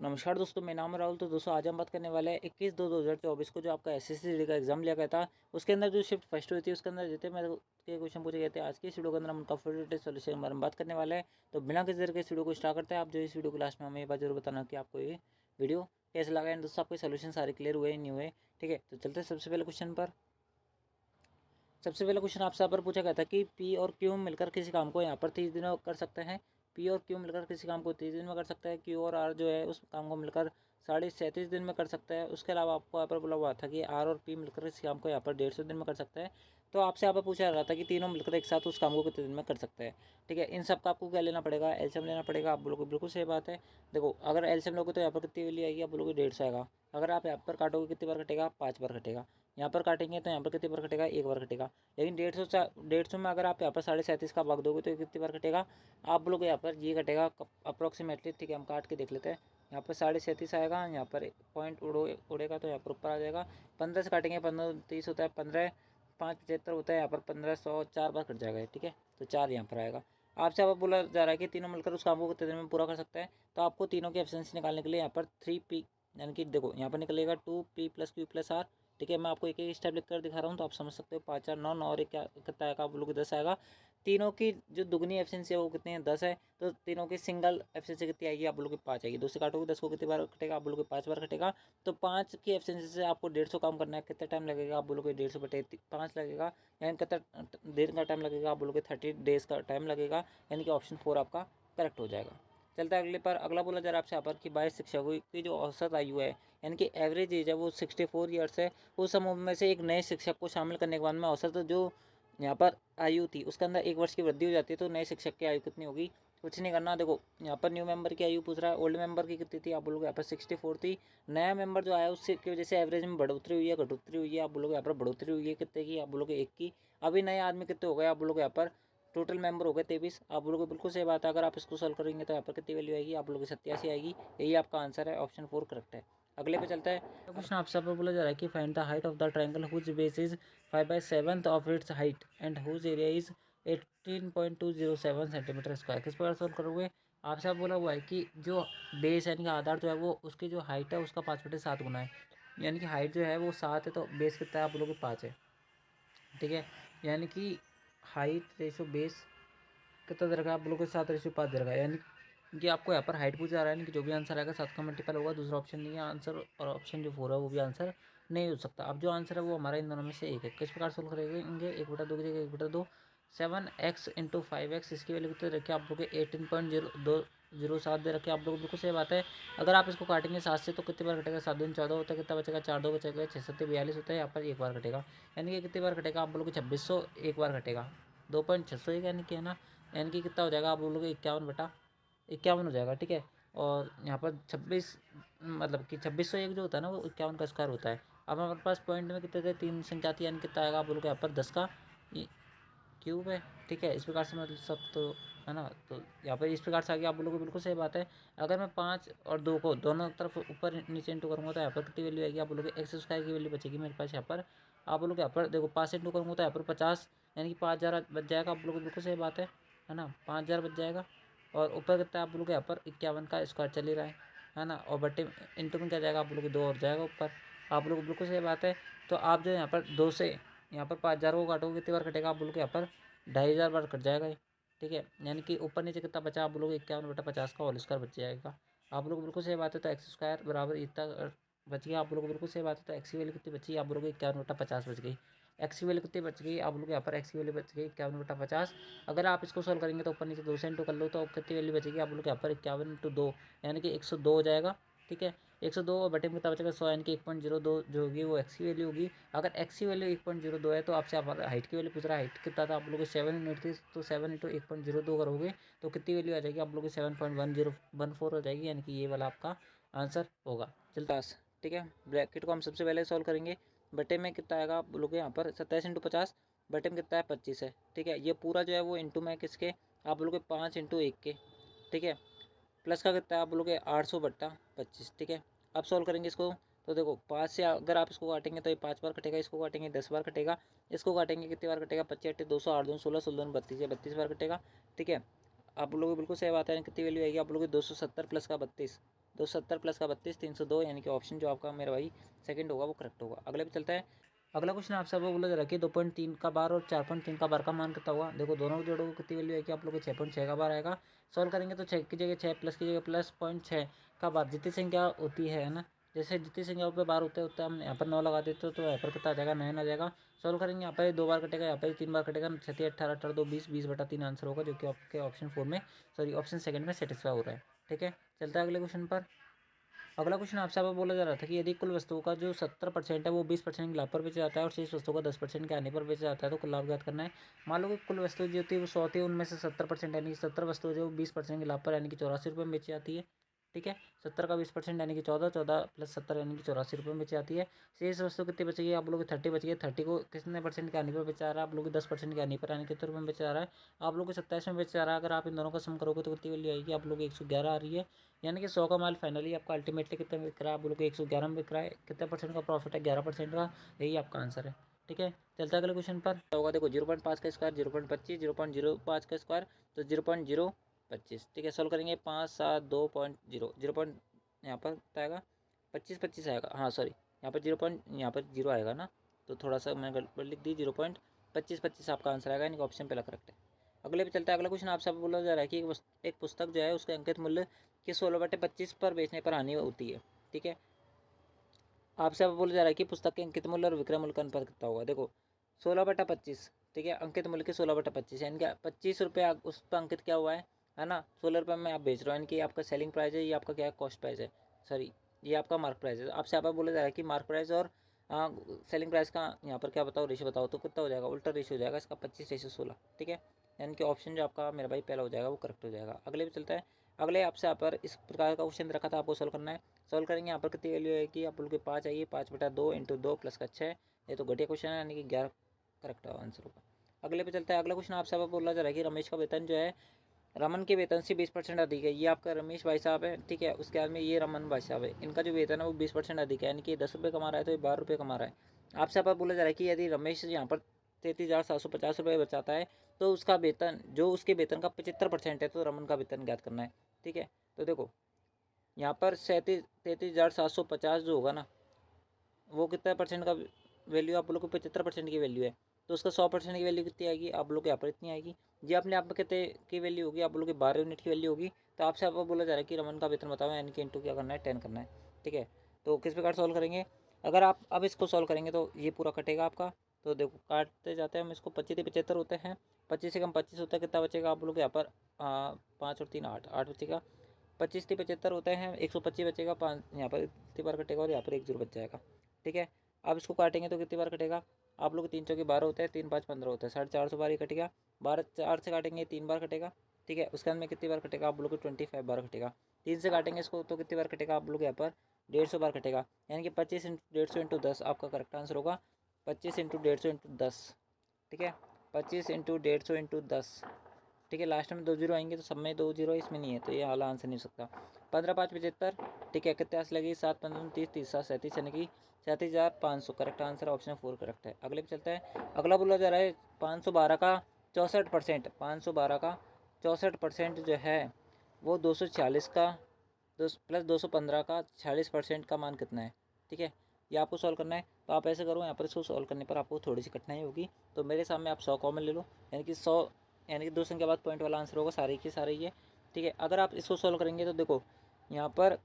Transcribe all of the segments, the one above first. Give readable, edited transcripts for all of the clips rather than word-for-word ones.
नमस्कार दोस्तों, मेरा नाम है राहुल। तो दोस्तों आज हम बात करने वाले हैं 21/2/2024 को जो आपका एसएससी का एग्जाम लिया गया था, उसके अंदर जो शिफ्ट फर्स्ट हुई थी उसके अंदर जितने मेरे के क्वेश्चन पूछे गए थे, आज की इस वीडियो के अंदर हम उनका फुल डिटेल सोल्यूशन के बारे में बात करने वाले हैं। तो बिना किसी तरह के इस वीडियो को स्टार्ट करते हैं। आप जो इस वीडियो को लास्ट में हमें ये बात जरूर बताना कि आपको ये वीडियो कैसे लगा एंड दोस्तों आपके सोल्यूशन सारे क्लियर हुए नहीं हुए। ठीक है, तो चलते हैं सबसे पहले क्वेश्चन पर। सबसे पहले क्वेश्चन आपसे यहाँ पर पूछा गया था कि पी और क्यू मिलकर किसी काम को यहाँ पर 30 दिनों कर सकते हैं। पी और क्यू मिलकर किसी काम को 30 दिन में कर सकता है। क्यू और आर जो है उस काम को मिलकर 37.5 दिन में कर सकता है। उसके अलावा आपको यहाँ पर बोला हुआ था कि आर और पी मिलकर किसी काम को यहाँ पर 150 दिन में कर सकता है। तो आपसे यहाँ पर पूछा जा रहा था कि तीनों मिलकर एक साथ उस काम को कितने दिन में कर सकते हैं। ठीक है, इन सब का आपको क्या लेना पड़ेगा, एलसीएम लेना पड़ेगा। आप बोलोगे बिल्कुल सही बात है। देखो, अगर एलसीएम लोगे तो यहाँ पर कितनी वैल्यू आएगी, आप बोलोगे 150 आएगा। अगर आप यहाँ पर काटोगे कितनी बार कटेगा, 5 बार कटेगा। यहाँ पर काटेंगे तो यहाँ पर कितनी बार कटेगा, 1 बार कटेगा। लेकिन 150 में अगर आप यहाँ पर 37.5 का भाग दोगे तो कितनी बार कटेगा, आप बोलोगे यहाँ पर ये कटेगा अप्रोक्सीमेटली। ठीक है, हम काट के देख लेते हैं। यहाँ पर 37.5 आएगा, यहाँ पर पॉइंट उड़ेगा तो यहाँ पर ऊपर आ जाएगा। 15 से काटेंगे, 15 30 होता है, 15 5 75 होता है, यहाँ पर 1500 4 बार कट जाएगा। ठीक है, तो 4 यहाँ पर आएगा। आपसे अब बोला जा रहा है कि तीनों मिलकर उस काम को कितने दिन में पूरा कर सकते हैं। तो आपको तीनों की एफिशिएंसी निकालने के लिए यहाँ पर 3P, यानी कि देखो यहाँ पर निकलेगा 2P + Q + R। ठीक है, मैं आपको एक एक स्टेप लिख कर दिखा रहा हूँ तो आप समझ सकते हो। 5 4 9 9 और एक क्या कितना आएगा, आप लोग 10 आएगा। तीनों की जो दुगनी एफिशिएंसी है वो कितनी है, 10 है। तो तीनों की सिंगल एफिशिएंसी कितनी आएगी, आप बोलोगे 5 आएगी। 2 से काटोगे 10 को कितनी बार कटेगा, आप बोलोगे 5 बार कटेगा। तो 5 की एफिशिएंसी से आपको 150 काम करना है, कितना टाइम लगेगा, आप बोलोगे 150/5 लगेगा। यानी कितना देर का टाइम लगेगा, आप बोलोगे 30 डेज का टाइम लगेगा। यानी कि ऑप्शन 4 आपका करेक्ट हो जाएगा। चलता है अगले पर। अगला बोला जा रहा है आपसे यहाँ पर कि 22 शिक्षकों की जो औसत आयु है, यानी कि एवरेज एज है वो 64 ईयर्स है। उस समूह में से एक नए शिक्षक को शामिल करने के बाद में औसत जो यहाँ पर आयु थी उसके अंदर 1 वर्ष की वृद्धि हो जाती है। तो नए शिक्षक की आयु कितनी होगी, कुछ नहीं करना। देखो यहाँ पर न्यू मेंबर की आयु पूछ रहा है, ओल्ड मेंबर की कितनी थी, आप बोलोगे यहाँ पर 64 थी। नया मेंबर जो आया उससे की वजह से एवरेज में बढ़ोतरी हुई है, घटोतरी हुई है, आप बोलोगे यहाँ पर बढ़ोतरी हुई है कितने की, आप बोलोगे 1 की। अभी नए आदमी कितने हो गए, आप बोलोगे यहाँ पर टोटल मेंबर हो गए 23। आप बोलोगे बिल्कुल सही बात है। अगर आप इसको सॉल्व करेंगे तो यहाँ पर कितनी वैल्यू आएगी, आप बोलोगे 87 आएगी। यही आपका आंसर है, ऑप्शन 4 करेक्ट है। अगले पे चलता है। क्वेश्चन आपसे पर बोला जा रहा है कि find the height of the triangle whose base is 5/7 of its height and whose area is 18.207 centimetre square. किस प्रकार सॉल्व करोगे। आपसे बोला हुआ है कि जो बेस यानी कि आधार जो है वो उसकी जो हाइट है उसका 5/7 गुना है। यानी कि हाइट जो है वो 7 है तो बेस कितना है, आप बोलोगे 5 है। ठीक है, यानी कि हाइट रेशो बेस कितना दे रखा है, आप बोलोगे 7/5 दे रखा है। यानी कि आपको यहाँ पर हाइट पूछा जा रहा है, कि जो भी आंसर आएगा 7 का मल्टीपल होगा, दूसरा ऑप्शन नहीं है आंसर, और ऑप्शन जो 4 है वो भी आंसर नहीं हो सकता। अब जो आंसर है वो हमारा इन दोनों में से एक है। किस प्रकार सोल्व करेंगे, 1/2 की जगह 1/2, 7x × 5x, इसकी वैल्यू कितने रखे, आप लोग 18.0207 दे रखे, आप लोग बिल्कुल सही बात है। अगर आप इसको काटेंगे 7 से तो कितनी बार कटेगा, 7 दूनी 14 होता है, कितना बचेगा, 4 2 बचेगा, 6 7 42 होता है, यहाँ पर 1 बार कटेगा। यानी कि कितनी बार कटेगा, आप बोलोगे 2600 एक बार कटेगा, 2.601 यानी कि है ना। यानी कि कितना हो जाएगा, आप बोलोगे 51/51 हो जाएगा। ठीक है, और यहाँ पर 26 मतलब कि 2601 जो होता है ना वो 51 का स्क्वायर होता है। अब हमारे पास पॉइंट में कितने थे, 3 संख्या थी, यानी कितना आएगा, आप बोलोगे यहाँ पर 10 का क्यूब है। ठीक है, इस प्रकार से मतलब सब तो है ना। तो यहाँ पर इस प्रकार से आ गया, आप बोलोगे बिल्कुल सही बात है। अगर मैं 5 और 2 को दोनों तरफ ऊपर नीचे इंटू करूँगा तो यहाँ पर कितनी वैल्यू आएगी, आप बोलोगे x² की वैल्यू बचेगी मेरे पास यहाँ पर। आप बोलोगे यहाँ पर देखो 5 से इंटू करूँगा तो यहाँ पर 50, यानी कि 5000 बच जाएगा, आप बोलोगे बिल्कुल सही बात है ना। 5000 बच जाएगा, और ऊपर कितना आप बोलोगे यहाँ पर 51 का स्क्वायर चल ही रहा है ना। और बटे इंटू में क्या जाएगा, आप बोलोगे 2 और जाएगा ऊपर, आप लोग बिल्कुल सही बात है। तो आप जो यहाँ पर 2 से यहाँ पर 5000 को काटोगे कितनी बार कटेगा, आप बोलोगे यहाँ पर 2500 बार कट जाएगा ये। ठीक है, यानी कि ऊपर नीचे कितना बचा, आप बोलोगे 51/50 का होल स्क्वायर बच जाएगा। आप लोग बिल्कुल सही बात है। तो x² बराबर इतना बच गया, आप लोग बिल्कुल सही बात है। तो एक्स की वैल्यू कितनी बची, आप बोलोगे 51/50 बच गई। एक्स की वैल्यू कितनी बच गई, आप लोग यहाँ पर एक्स की वैल्यू बच गई 51/50। अगर आप इसको सॉल्व करेंगे तो ऊपर नीचे 2 से इंटू कर लो तो कितनी वैल्यू बचेगी, आप लोग यहाँ पर 51/2 यानी कि 102 हो जाएगा। ठीक है, 102 और बटे में कितना बचेगा 100, यानी कि 1.02 जो होगी वो एक्स की वैल्यू होगी। अगर एक्स की वैल्यू 1.02 है तो आपसे आप हाइट की वैल्यू पूछ रहा है, हाइट कितना था, आप लोग 7 यूनिट थी, तो 7 × 1.02 करोगे तो कितनी वैल्यू आ जाएगी, आप लोग 7.1014 हो जाएगी। यानी कि ये वाला आपका आंसर होगा। चलता। ठीक है, ब्रैकेट को हम सबसे पहले सॉल्व करेंगे। बटे में कितना आएगा, आप बोलोगे यहाँ पर 27 × 50, बटे में कितना है 25 है। ठीक है, ये पूरा जो है वो इंटू में किसके, आप बोलोगे 5 × 1 के। ठीक है, प्लस का कितना है, आप बोलोगे 800/25। ठीक है, अब सॉल्व करेंगे इसको। तो देखो 5 से अगर आप इसको काटेंगे तो ये 5 बार कटेगा, इसको काटेंगे 10 बार कटेगा, इसको काटेंगे कितनी बार कटेगा, 25 8 200 8 2 16 16 32 या 32 बार कटेगा। ठीक है, आप लोग बिल्कुल सही बात है। कितनी वैल्यू आएगी, आप लोग 270 प्लस का 32, 270 प्लस का 32 302, यानी कि ऑप्शन जो आपका मेरा भाई सेकंड होगा वो करेक्ट होगा। अगले पे चलता है। अगला क्वेश्चन आपसे वो बोला जा रहा है कि 2.3 का बार और 4.3 का बार का मान कितना हुआ। देखो दोनों को जोड़ोगे कितनी वैल्यू है कि आप लोग को 6.6 का बार आएगा। सॉल्व करेंगे तो 6 की जगह 6 प्लस की जगह प्लस 0.6 का बार जितनी संख्या होती है ना, जैसे जितनी संख्या पे बार होते होते हम यहाँ पर 9 लगा देते तो यहाँ पर कितना आ जाएगा 9 आ जाएगा। सॉल्व करेंगे यहाँ पर 2 बार कटेगा, यहाँ पर 3 बार कटेगा, 6 18 18 2 20 20/3 आंसर होगा, जो कि आपके ऑप्शन 4 में सॉरी ऑप्शन सेकंड में सेटिस्फाई हो रहा है। ठीक है, चलता है अगले क्वेश्चन पर। अगला क्वेश्चन आपसे आपको बोला जा रहा था कि यदि कुल वस्तुओं का जो 70% है वो 20% के लाभ पर बेचा जाता है और शेष वस्तुओं का 10% के आने पर बेचा जाता है, तो कुल लाभ ज्ञात करना है। मान लो कि कुल वस्तु जो होती है वो 100 होती है, उनमें से 70% यानी कि 70 वस्तुएं जो 20% के लाभ पर यानी कि 84 रुपये में बेची जाती है। ठीक है, 70 का 20% यानी कि 14, 14 प्लस 70 यानी कि 84 रुपये में बेची जाती है। शेष वस्तु कितनी बचेगी, आप लोग की 30 बची है। 30 को कितने परसेंट के आने पर बेचा रहा है, आप लोग 10% के आने पर यानी कितने रुपये में बेचा रहा है, आप लोग को 27 में बेचा रहा है। अगर आप इन दोनों का सम करोगे तो कितनी वैल्यू आएगी, आप लोग 111 आ रही है। यानी कि 100 का माल फाइनली आपका अल्टीमेटली कितने में बिक रहा है, आप लोग 111 में बिक रहा है। कितने परसेंट का प्रॉफिट है, 11% का, यही आपका आंसर है। ठीक है, चलता है अगले क्वेश्चन पर। होगा देखो 0.5 का स्क्वायर 0.25, 0.05 का स्क्वायर तो 0.025। ठीक है, सोल्व करेंगे 5 7 2.0 0. यहाँ पर कितना आएगा 25 25 आएगा, हाँ सॉरी यहाँ पर 0. यहाँ पर 0 आएगा ना, तो थोड़ा सा मैं गड़बड़ लिख दी। 0.25 आपका आंसर आएगा, यानी कि ऑप्शन पहला करेक्ट है। अगले पे चलता है। अगला क्वेश्चन आपसे बोला जा रहा है कि एक पुस्तक जो है उसके अंकित मूल्य कि 16/25 पर बेचने पर हानि होती है। ठीक है, आपसे अब बोला जा रहा है कि पुस्तक के अंकित मूल्य और विक्रय मूल्य का अनुपात कितना होगा। देखो 16/25, ठीक है, अंकित मूल्य के 16/25 यानी कि 25 रुपये उस पर अंकित क्या हुआ है ना, 16 रुपये में आप बेच रहे हो, यानी कि आपका सेलिंग प्राइस है, ये आपका क्या है कॉस्ट प्राइस है, सॉरी ये आपका मार्क प्राइस है। आपसे आप बोला जा रहा है कि मार्क प्राइस और सेलिंग प्राइस का यहाँ पर क्या बताओ रेशियो बताओ, तो कितना हो जाएगा, उल्टा रेशियो हो जाएगा इसका 25:16। ठीक है, यानी कि ऑप्शन जो आपका मेरा भाई पहला हो जाएगा वो करेक्ट हो जाएगा। अगले भी चलता है। अगले आपसे यहाँ पर इस प्रकार का क्वेश्चन रखा था, आपको सोल्व करना है। सोल्व करेंगे, यहाँ पर कितनी वैल्यू है कि आप लोग के 5 आइए, 5/2 × 2 प्लस का 6, ये तो घटिया क्वेश्चन है, यानी कि 11 करेक्ट आंसर होगा। अगले पे चलता है। अगला क्वेश्चन आपसे बोला जा रहा है कि रमेश का वेतन जो है रमन के वेतन से 20% अधिक है। ये आपका रमेश भाई साहब है, ठीक है, उसके बाद में ये रमन भाई साहब है, इनका जो वेतन है वो 20% अधिक है, यानी कि 10 रुपये कमा रहा है तो ये 12 रुपये कमा रहा है। आपसे बोला जा रहा है कि यदि रमेश यहाँ पर 33,750 रुपये बचाता है तो उसका वेतन जो उसके वेतन का 75% है, तो रमन का वेतन ज्ञात करना है। ठीक है, तो देखो यहाँ पर 33,750 जो होगा ना, वो कितना परसेंट का वैल्यू, आप लोग को 75% की वैल्यू है, तो उसका 100% की वैल्यू कितनी आएगी, आप लोग के यहाँ पर इतनी आएगी। जी अपने आप में कितने की वैल्यू होगी, आप लोग के 12 यूनिट की वैल्यू होगी। तो आपसे आपको बोला जा रहा है कि रमन का वेतन बताओ, यानी कि इंटू क्या करना है 10 करना है। ठीक है, तो किस प्रकार सॉल्व करेंगे, अगर आप अब इसको सॉल्व करेंगे तो ये पूरा कटेगा आपका। तो देखो काटते जाते हैं हम इसको, 25 होते हैं, 25 से कम 25 होता है, कितना बचेगा आप लोग यहाँ पर 5 और 3 8 8 बचेगा। 25 होते हैं, 125 बचेगा, 5 यहाँ पर कितनी बार कटेगा और यहाँ पर 1 0 बच जाएगा। ठीक है, अब इसको काटेंगे तो कितनी बार कटेगा, आप लोग 3 चौके 12 होते हैं, 3 5 15 होता है, 450 बार ही कटेगा। 12 4 से काटेंगे 3 बार कटेगा। ठीक है, उसके अंदर में कितनी बार कटेगा, आप लोग को 25 बार कटेगा। 3 से काटेंगे इसको तो कितनी बार कटेगा, आप लोग यहाँ पर 150 बार कटेगा, यानी कि 25 × 150 × 10 आपका करेक्ट आंसर होगा। 25 × 150 × 10, ठीक है, 25 × 150 × 10। ठीक है, लास्ट में 2 0 आएंगे तो सब में 2 0 इसमें नहीं है, तो ये वाला आंसर नहीं हो सकता। 15 5 75, ठीक है, कितने आंसर लगी, 7 15 30 30 7 37, यानी कि 37,500 करेक्ट आंसर, ऑप्शन 4 करेक्ट है। अगले पे चलता है। अगला बोला जा रहा है 512 का 64%, 512 का 64% जो है वो 246 का प्लस 215 का 46% का मान कितना है। ठीक है, ये आपको सॉल्व करना है। तो आप ऐसे करो, यहाँ पर इसको सॉल्व करने पर आपको थोड़ी सी कठिनाई होगी, तो मेरे सामने आप 100 कॉमन ले लो, यानी कि 100 यानी कि 2 संख्या बाद पॉइंट वाला आंसर होगा, सारे के सारे ये। ठीक है, अगर आप इसको सॉल्व करेंगे तो देखो यहाँ पर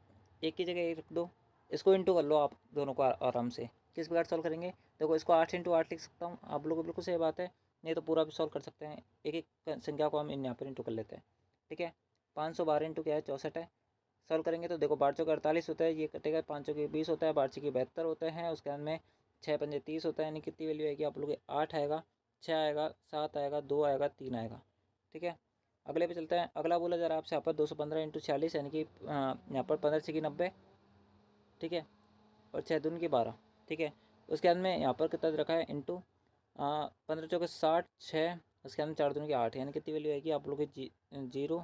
एक की जगह एक रख दो, इसको इंटू कर लो आप दोनों को आराम से। किस प्रकार सॉल्व करेंगे, देखो इसको 8 × 8 लिख सकता हूँ, आप लोग बिल्कुल सही बात है, नहीं तो पूरा भी सॉल्व कर सकते हैं। एक एक संख्या को हम यहाँ पर इंटू कर लेते हैं। ठीक है, 512 इंटू क्या है 64 है। सॉल्व करेंगे तो देखो 12 चौके 48 होता है, ये कटेगा, 5 चौके 20 होता है, 12 चौके 72 होते हैं, उसके बाद में 6 पंजे 30 होता है, यानी कितनी वैल्यू आएगी आप लोग 8 आएगा, 6 आएगा, 7 आएगा, 2 आएगा, 3 आएगा। ठीक है, अगले पे चलते हैं। अगला बोला जा रहा है आपसे यहाँ पर 215 × 46, यानी कि यहाँ पर 15 छकी 90, ठीक है, और 6 दूनी की 12। ठीक है, उसके बाद में यहाँ पर कितना रखा है इंटू 15 चौके 60 6, उसके बाद में 4 दूनी की 8, यानी कितनी वैल्यू आएगी आप लोग की 0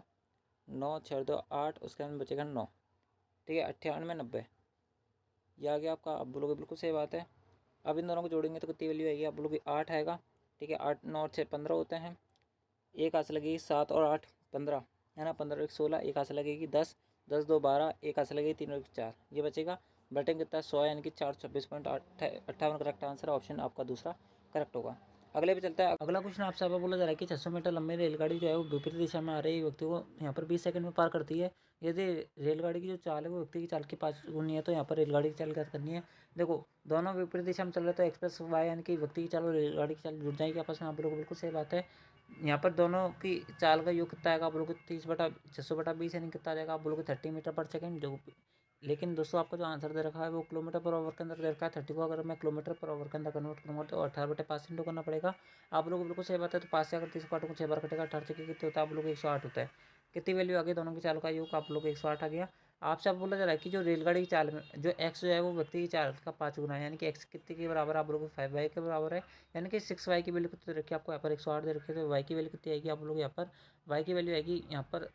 9 6 2 8, उसके बाद में बचेगा 9। ठीक है, 98 90, ये आ गया आपका। आप बोलोगे बिल्कुल सही बात है। अब इन दोनों को जोड़ेंगे तो कितनी वैल्यू आएगी, आप बोलोगे 8 आएगा। ठीक है, 8 9 6 15 होते हैं, एक हाथ से लगेगी 7 और 8 15, है ना, 15 1 16, एक हाथ से लगेगी 10, 10 2 12, एक हाथ से लगी 3 और 4, ये बचेगा। बटन कितना 100 यानी कि 426.58 करेक्ट आंसर, ऑप्शन आपका दूसरा करेक्ट होगा। अगले पे चलता है। अगला क्वेश्चन आपसे बोला जा रहा है कि 600 मीटर लंबी रेलगाड़ी जो है वो विपरीत दिशा में आ रही व्यक्ति को यहाँ पर 20 सेकंड में पार करती है। यदि रेलगाड़ी की जो चाल है वो व्यक्ति की चाल की 5 गुनी है तो यहाँ पर रेलगाड़ी की चाल क्या करनी है। देखो दोनों विपरीत दिशा में चल रहे तो एक्सप्रेस वाई यानी कि व्यक्ति की चाल और रेलगाड़ी की चाल जुड़ जाएगी आपस में। आप लोगों को बिल्कुल सही बात है। यहाँ पर दोनों की चाल का योग कितना आएगा आप लोगों को 30/600/20 यानी कितना आ जाएगा आप लोगों को 30 मीटर पर सेकंड। जो लेकिन दोस्तों आपको जो आंसर दे रखा है वो किलोमीटर पर आवर के अंदर दे रखा है। 30 को अगर मैं किलोमीटर पर आवर के अंदर कन्वर्ट करूँगा तो 18/5 इंटू करना पड़ेगा। आप लोगों को बिल्कुल सही बात है। तो 5 से अगर 30 काटों को 6 बार कटेगा, 18 से कितने होता है आप लोग 108 होता है। कितनी वैल्यू आ गई दोनों की चाल का योग आप लोग 108 आ गया। आपसे बोला जा रहा है कि जो रेलगाड़ी की चाल में जो एक्स जो है वो व्यक्ति की चाल का 5 गुना है, यानी कि एक्स कितने के बराबर आप लोगों को 5y के बराबर है। यानी कि 6y की वैल्यू कितनी रखी है आपको यहाँ पर 108 दे रखी है। तो y की वैल्यू कितनी आएगी आप लोग यहाँ पर, y की वैल्यू आएगी यहाँ पर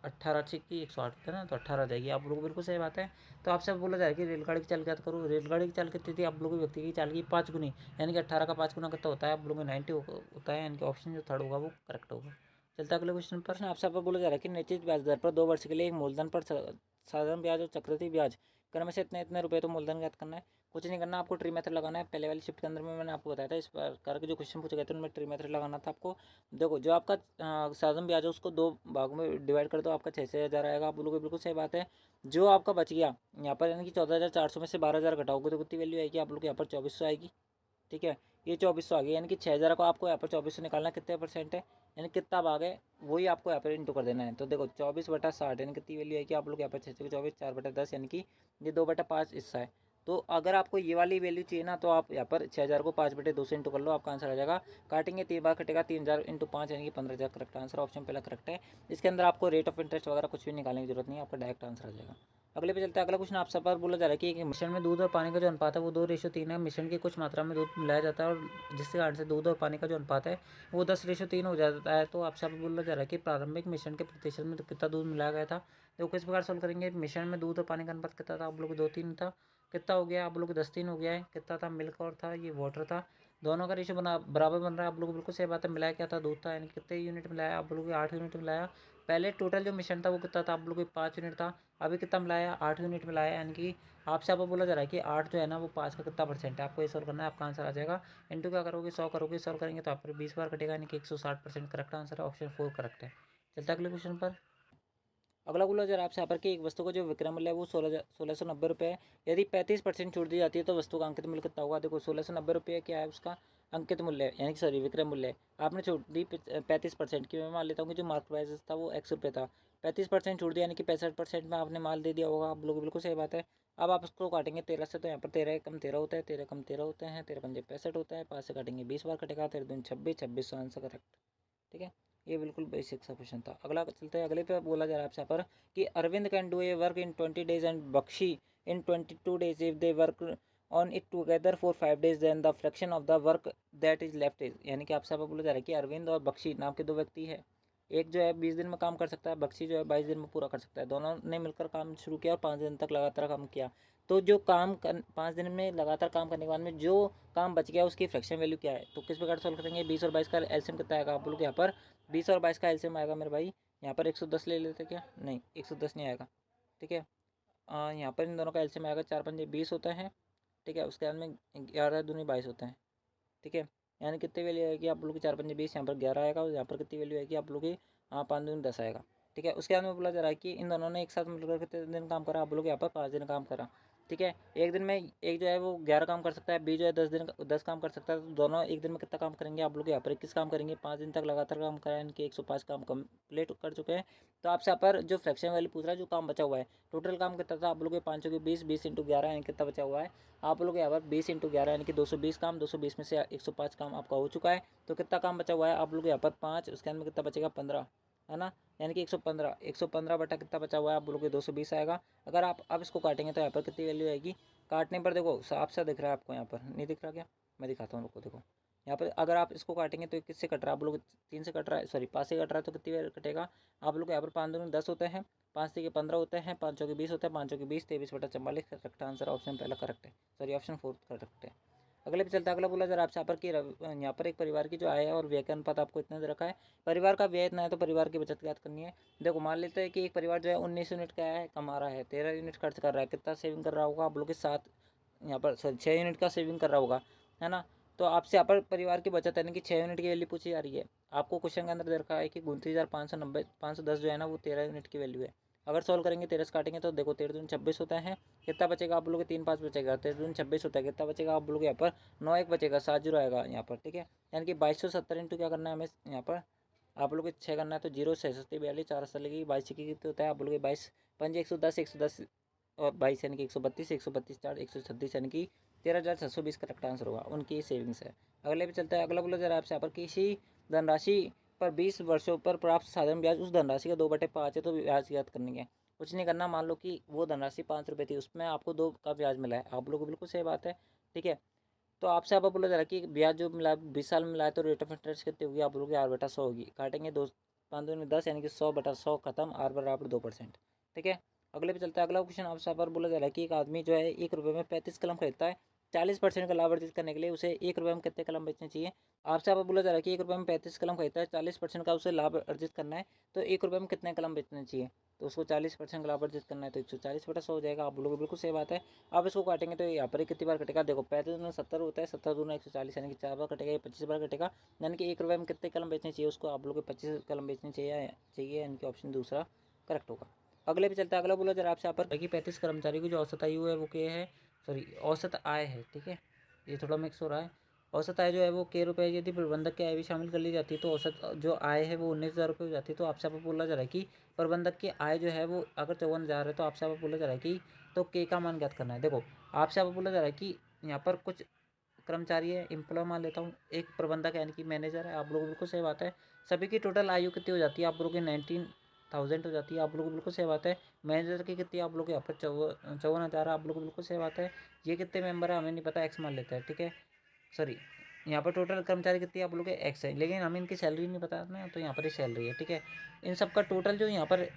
18 की 108 होता है ना, तो 18 आ जाएगी आप लोगों को बिल्कुल सही बात है। तो आपसे बोला जाए कि रेलगाड़ी की चाल क्या करूँ, रेलगाड़ी की चाल कितनी थी आप लोगों की व्यक्ति की चाल की 5 गुनी, यानी कि 18 का 5 गुना कितना होता है आप लोगों को 90 होता है। यानी कि ऑप्शन जो थर्ड होगा वो करेक्ट होगा। चलता है अगले क्वेश्चन पर। आपसे बोला जा रहा है कि निश्चित ब्याज दर पर 2 वर्ष के लिए एक मूलधन पर साधारण ब्याज और चक्रवृद्धि ब्याज क्रम से इतने इतने रुपए तो मूलधन ज्ञात करना है। कुछ नहीं करना, आपको ट्री मेथड लगाना है। पहले वाली शिफ्ट के अंदर में मैंने आपको बताया था इस प्रकार के जो क्वेश्चन पूछे गए थे उनमें ट्री मेथड लगाना था आपको। देखो जो आपका साधारण ब्याज है उसको 2 भागों में डिवाइड कर दो, आपका 6,000 आएगा। आप लोगों को बिल्कुल सही बात है। जो आपका बच गया यहाँ पर यानी कि 14,400 में से 12,000 घटाओगे तो कितनी वैल्यू आएगी आप लोग यहाँ पर 2400 आएगी। ठीक है, ये 2400 आ गया, यानी कि 6,000 को आपको यहाँ पर 2400 निकालना कितने परसेंट है, यानी कितना भाग है वही आपको यहाँ पर इंटू कर देना है। तो देखो 24/60 यानी कितनी वैल्यू है कि आप लोग यहाँ पर 624 4/10 यानी कि ये 2/5 हिस्सा है। तो अगर आपको ये वाली वैल्यू चाहिए ना तो आप यहाँ पर 6,000 को 5/2 से इंटू कर लो, आपका आंसर आ जाएगा। काटेंगे 3 बार कटेगा, 3,000 इंटू 5 यानी कि 15,000 करेक्ट आंसर, ऑप्शन पहला करेक्ट है। इसके अंदर आपको रेट ऑफ इंटरेस्ट वगैरह कुछ भी निकालने की जरूरत नहीं है, आपका डायरेक्ट आंसर आ जाएगा। अगले पे चलता है। अगला क्वेश्चन आपसे पर बोला जा रहा है कि एक मिश्रण में दूध और पानी का जो अनुपात है वो 2:3 है। मिश्रण की कुछ मात्रा में दूध मिलाया जाता है और जिसके कारण से दूध और पानी का जो अनुपात है वो 10:3 हो जाता है। तो आपसे बोला जा रहा है कि प्रारंभिक मिश्रण के प्रतिशत में तो कितना दूध मिलाया गया था। तो किस प्रकार सोल्व करेंगे। मिश्रण में दूध और पानी का अनुपात कितना था आप लोग 2:3 था, कितना हो गया आप लोग 10:3 हो गया है। कितना था मिल्क और था ये वाटर था, दोनों का रेशियो बना बराबर बन रहा है। आप लोग बिल्कुल सही बात है। मिलाया क्या था दूध था, यानी कितने यूनिट मिलाया आप लोगों को 8 यूनिट मिलाया। पहले टोटल जो मिश्रण था वो कितना था आप लोगों को 5 यूनिट था, अभी कितना मिलाया 8 यूनिट मिलाया। यानी कि आपसे आपको बोला जा रहा है कि 8 जो है ना वो 5 का कितना परसेंट है, आपको ये सॉल्व करना है, आपका आंसर आ जाएगा। इंटू क्या करोगे 100 करोगे, सॉल्व करेंगे तो आप पर 20 बार कटेगा, यानी कि 160% करेक्ट आंसर है, ऑप्शन 4 करेक्ट है। चलता है अगले क्वेश्चन पर। अगला बोला जरा आपसे यहाँ पर कि एक वस्तु का जो विक्रय मूल्य है वो 1690 है। यदि 35% छूट दी जाती है तो वस्तु का अंकित मूल्य कितना होगा। देखो 1690 क्या है उसका अंकित मूल्य यानी कि सॉरी विक्रय मूल्य। आपने छूट दी 35% की, मैं मान लेता हूँ कि जो मार्केट प्राइस था वो ₹X था। 35% छूट दिया यानी कि 65% में आपने माल दे दिया होगा आप लोग, बिल्कुल सही बात है। अब आप उसको काटेंगे 13 से, तो यहाँ पर 13 कम 13 होता है, 13 कम 13 होते हैं, 13 पंजे 65 होता है, 5 से काटेंगे 20 बार कटेगा, 13 दूनी 26, 26 आंसर करेक्ट। ठीक है, ये बिल्कुल बेसिक सा क्वेश्चन था। अगला चलते हैं अगले पे। बोला जा रहा है आपसे यहाँ पर कि Arvind can do a work in 20 days and Bakshi in 22 days if they work on it together for 5 days then the fraction of the work that is left is. यानी कि आपसे बोला जा रहा है कि अरविंद और बख्शी नाम के 2 व्यक्ति है। एक जो है 20 दिन में काम कर सकता है, बख्शी जो है 22 दिन में पूरा कर सकता है। दोनों ने मिलकर काम शुरू किया और 5 दिन तक लगातार काम किया। तो जो काम 5 दिन में लगातार काम करने के बाद में जो काम बच गया उसकी फ्रैक्शन वैल्यू क्या है। तो किस प्रकार सोल्व करेंगे। 20 और 22 का एलसीएम कितना आएगा आप लोग यहाँ पर 20 और 22 का एलसीएम आएगा मेरे भाई यहाँ पर 110 ले लेते क्या, नहीं 110 नहीं आएगा। ठीक है, यहाँ पर इन दोनों का एलसीएम आएगा, 4 पंजे 20 होता है। ठीक है, उसके बाद में 11 दूनी 22 होते हैं। ठीक है, यानी कितनी वैल्यू आएगी आप लोग की 4 पंजे 20, यहाँ पर 11 आएगा और यहाँ पर कितनी वैल्यू आएगी आप लोग की 5 दूनी 10 आएगा। ठीक है, उसके बाद में बोला जा रहा है कि इन दोनों ने एक साथ मिलकर कितने दिन काम करा, आप लोग यहाँ पर 5 दिन काम करा। ठीक है, एक दिन में एक जो है वो 11 काम कर सकता है, बी जो है 10 काम कर सकता है। तो दोनों एक दिन में कितना काम करेंगे आप लोग यहाँ पर 21 काम करेंगे। 5 दिन तक लगातार काम करा, इनके 105 काम कंप्लीट कर चुके हैं। तो आपसे यहाँ पर जो फ्रैक्शन वैल्यू पूछ रहा है जो काम बचा हुआ है, टोटल काम कितना था आप लोग के 5 के 20, 20 इंटू 11 यानी कितना बचा हुआ है आप लोग यहाँ पर 20 इंटू 11 यानी कि 220 काम, 220 में से 105 काम आपका हो चुका है। तो कितना काम बचा हुआ है आप लोग यहाँ पर 5, उसके अंदर कितना बचेगा 15 है ना, यानी कि 115 बटा कितना बचा हुआ है आप लोग के 220 आएगा। अगर आप अब इसको काटेंगे तो यहाँ पर कितनी वैल्यू आएगी। काटने पर देखो साफ सा दिख रहा है आपको, यहाँ पर नहीं दिख रहा क्या, मैं दिखाता हूँ रुको। देखो यहाँ पर अगर आप इसको काटेंगे तो किससे कट रहा है आप लोग 3 से कट रहा है, सॉरी 5 से कट रहा है। तो कितनी वैल्यू कटेगा आप लोग यहाँ पर 5 दूनी 10 होते हैं, 5 से 15 होते हैं, 5 चौके 20 होते हैं, 5 चौके 20, 23/44 करेक्ट आंसर, ऑप्शन पहला करेक्ट है, सॉरी ऑप्शन 4 करेक्ट है। अगले पे चलता है। अगला बोला जरा आपसे यहाँ पर कि यहाँ पर एक परिवार की जो आय है और व्यय का अनुपात आपको इतना दे रखा है। परिवार का व्यय इतना है तो परिवार की बचत याद करनी है। देखो मान लेते हैं कि एक परिवार जो है 19 यूनिट का है कमा रहा है, 13 यूनिट खर्च कर रहा है, कितना सेविंग कर रहा होगा आप लोग के साथ, यहाँ पर सॉरी 6 यूनिट का सेविंग कर रहा होगा, है ना। तो आपसे यहाँ पर परिवार की बचत यानी कि 6 यूनिट की वैल्यू पूछी जा रही है। आपको क्वेश्चन के अंदर दे रखा है कि 29,590 जो है ना वो 13 यूनिट की वैल्यू है। अगर सॉल्व करेंगे 13 से काटेंगे तो देखो 13 दूनी 26 होता है, कितना बचेगा आप लोग के 3 5 बचेगा, 13 दूनी 26 होता है, कितना बचेगा आप लोग यहाँ पर 9 1 बचेगा, 7 जीरो आएगा यहाँ पर, ठीक है। यानी कि 2270 इंटू क्या करना है हमें यहाँ पर आप लोग को 6 करना है, तो 0 6 सस्ती 42 4 अस्सी लगेगी, 22 की कितने होता है आप लोग के 22 5 110 और 22 यानी कि 132 132 4 136 यानी कि 13,620 करेक्ट आंसर होगा, उनकी सेविंग्स है। अगले पे चलता है। अगला बोला जरा आपसे यहाँ पर किसी धनराशि पर 20 वर्षों पर प्राप्त साधारण ब्याज उस धनराशि का 2/5 है, तो ब्याज याद करनी है। कुछ नहीं करना, मान लो कि वो धनराशि 5 रुपये थी, उसमें आपको 2 का ब्याज मिला है, आप लोग को बिल्कुल सही बात है, ठीक है। तो आपसे आप बोला जा रहा है कि ब्याज जो मिला 20 साल में मिला है, तो रेट ऑफ इंटरेस्ट कितनी होगी आप लोग की 8/100 होगी। काटेंगे 2 5 दूनी 10 यानी कि 100/100 खत्म, आर बराबर 2%, ठीक है। अगले पे चलता है। अगला क्वेश्चन आपसे पर बोला जा रहा है कि एक आदमी जो है 1 रुपये में 35 कलम खरीदता है, 40% का लाभ अर्जित करने के लिए उसे 1 रुपये में कितने कलम बेचने चाहिए। आपसे आप बोला जा रहा है कि 1 रुपये में 35 कलम खरीदता है, 40% का उसे लाभ अर्जित करना है, तो 1 रुपये में कितने कलम बेचने चाहिए। तो उसको 40% का लाभ अर्जित करना है, तो 140/100 हो जाएगा, आप लोगों को बिल्कुल सही बात है। आप इसको काटेंगे तो यहाँ पर कितनी बार कटेगा, देखो 35 दूना 70 होता है, 70 दूना 140 यानी कि 4 बार कटेगा, 25 बार कटेगा, यानी कि 1 रुपये में कितने कलम बेचने चाहिए उसको, आप लोग को 25 कलम बेचने चाहिए यानी कि ऑप्शन दूसरा करेक्ट होगा। अगले पे चलता है। अगला बोला जरा आपसे यहाँ पर कि 35 कर्मचारी की जो औसत आयु है वो क्या है, सॉरी औसत आय है, ठीक है, ये थोड़ा मिक्स हो रहा है। औसत आय जो है वो के रुपये, यदि प्रबंधक की आय भी शामिल कर ली जाती है तो औसत जो आय है वो 19,000 रुपये हो जाती है। तो आपसे आप बोला जा रहा है कि प्रबंधक की आय जो है वो अगर 54,000 है, तो आपसे आप बोला जा रहा है कि तो के का मान ज्ञात करना है। देखो आपसे आप बोला जा रहा है कि यहाँ पर कुछ कर्मचारी है, एम्प्लॉय मान लेता हूँ, एक प्रबंधक है यानी कि मैनेजर है, आप लोगों को बिल्कुल सही बात है। सभी की टोटल आयु कितनी हो जाती है आप लोगों की 19,000 हो जाती है, आप लोगों को बिल्कुल सही बात है। मैनेजर की कितनी आप लोग यहाँ पर 54,000 आप लोगों को बिल्कुल सही बात है। ये कितने मेंबर है हमें नहीं पता, एक्स मान लेते हैं, ठीक है, सॉरी यहाँ पर टोटल कर्मचारी कितनी आप लोग के एक्स है, लेकिन हमें इनकी सैलरी नहीं पता ना, तो यहाँ पर ही सैलरी है, ठीक है। इन सब का टोटल जो यहाँ पर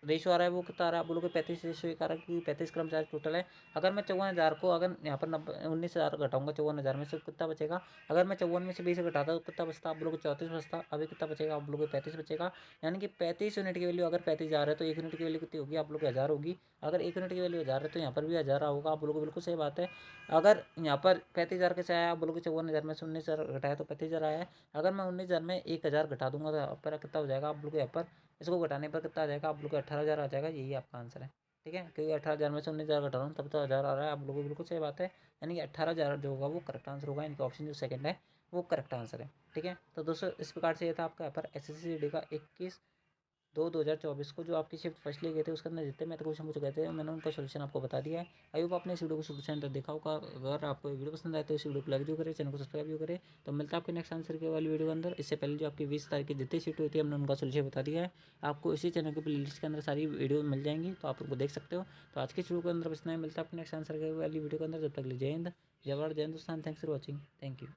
रेशो आ रहा है वो कितना आ रहा है आप लोग के 35 रेशो एक आ रहा है, क्योंकि 35 कर्मचारी टोटल है। अगर मैं 54,000 को अगर यहाँ पर 19,000 घटाऊंगा 54,000 में से कितना बचेगा, अगर मैं 54 में से 20 घटाता तो कितना बचता आप लोग को 34 बचता, अभी कितना बचेगा आप लोग को 35 बचेगा। यानी कि 35 यूनिट की वैल्यू अगर 35,000 है तो 1 यूनिट की वैल्यू कितनी होगी आप लोग 1,000 होगी। अगर 1 यूनिट की वैल्यू 1,000 है तो यहाँ पर भी 1,000 होगा, आप लोग को बिल्कुल सही बात है। अगर यहाँ पर 35,000 कैसे आया, आप लोग 54,000 में से 19,000 घटाया तो 35,000 आया है। अगर मैं 19,000 में 1,000 घटा दूंगा तो यहाँ पर कितना हो जाएगा आप लोग यहाँ पर, इसको घटाने पर कितना आ जाएगा आप लोग को 18,000 आ जाएगा, यही आपका आंसर है, ठीक है। क्योंकि 18,000 में से 19,000 घटा रहा हूँ तब तो 1,000 आ रहा है, आप लोगों को बिल्कुल सही बात है। यानी कि 18,000 जो होगा वो करेक्ट आंसर होगा, इनका ऑप्शन जो सेकंड है वो करेक्ट आंसर है, ठीक है। तो दोस्तों इस प्रकार से ये था आपका यहाँ पर SSC का 21/2/2024 को जो आपकी शिफ्ट फर्स्ट ली गई थी उसके अंदर जितने मैथ क्वेश्चन पूछे गए थे मैंने उनका सोल्यूशन आपको बता दिया है। आई होप आपने इस वीडियो को शुरू से अंत तक देखा होगा। अगर आपको वीडियो पसंद आए तो इस वीडियो को लाइक भी करें, चैनल को सब्सक्राइब भी करें। तो मिलता है आपके नेक्स्ट आंसर के वाली वीडियो के अंदर। इससे पहले जो आपकी 20 तारीख की जितनी शिफ्ट हुई थी हमने उनका सोल्यूशन बता दिया है। आपको इसी चैनल के प्लेलिस्ट के अंदर सारी वीडियो मिल जाएंगी, तो आप उनको देख सकते हो। तो आज की वीडियो के अंदर बस इतना ही, मिलता है आपके नेक्स्ट आंसर के वाली वीडियो के अंदर। जब तक जय हिंद, जय भारत, जय Hindustan. Thanks for watching, thank you.